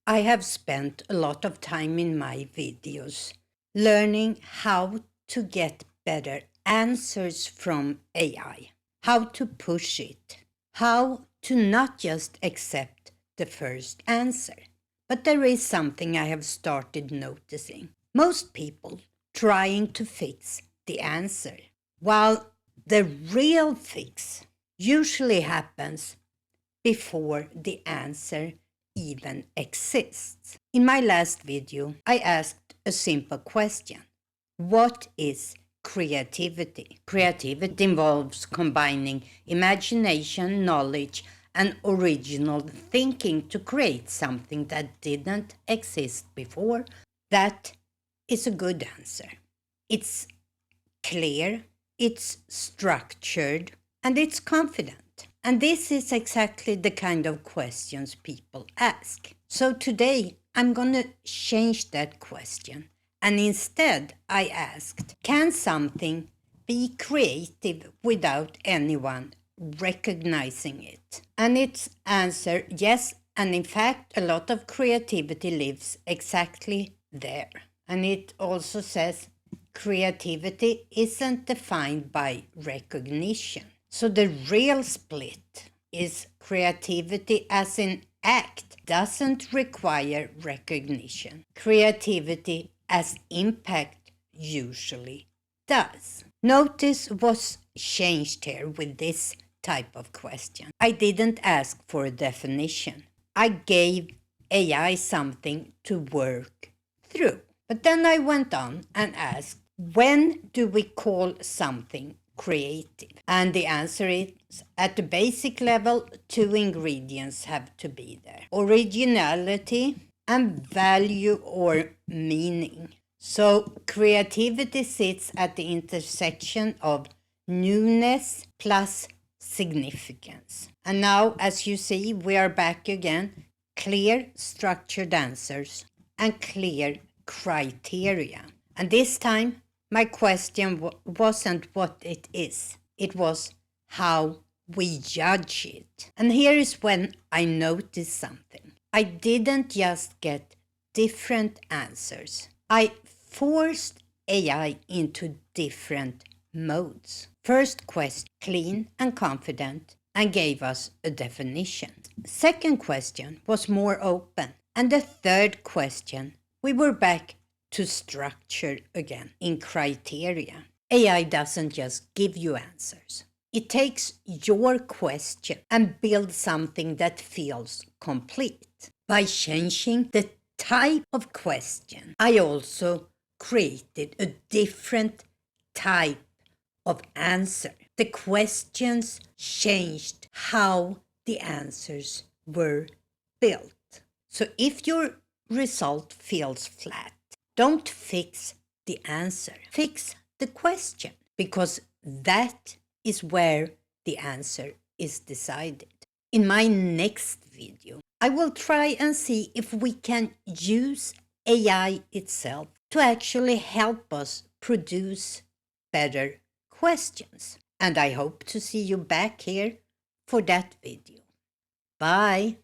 I have spent a lot of time in my videos learning how to get better answers from AI, how to push it, how to not just accept the first answer. But there is something I have started noticing. Most people trying to fix the answer, while the real fix usually happens before the answer even exists. In my last video, I asked a simple question. What is creativity? Creativity involves combining imagination, knowledge, and original thinking to create something that didn't exist before. That is a good answer. It's clear, it's structured, and it's confident. And this is exactly the kind of questions people ask. So today I'm going to change that question. And instead I asked, can something be creative without anyone recognizing it? And its answer, yes. And in fact, a lot of creativity lives exactly there. And it also says creativity isn't defined by recognition. So the real split is creativity as an act doesn't require recognition. Creativity as impact usually does. Notice what's changed here with this type of question. I didn't ask for a definition. I gave AI something to work through. But then I went on and asked, when do we call something creative? And the answer is, at the basic level, two ingredients have to be there: originality and value or meaning. So creativity sits at the intersection of newness plus significance. And now, as you see, we are back again. Clear, structured answers and clear criteria. And this time, my question wasn't what it is. It was how we judge it. And here is when I noticed something. I didn't just get different answers. I forced AI into different modes. First question, clean and confident, and gave us a definition. Second question was more open. And the third question, we were back to structure again in criteria. AI doesn't just give you answers. It takes your question and builds something that feels complete. By changing the type of question, I also created a different type of answer. The questions changed how the answers were built. So if your result feels flat, don't fix the answer. Fix the question, because that is where the answer is decided. In my next video, I will try and see if we can use AI itself to actually help us produce better questions. And I hope to see you back here for that video. Bye.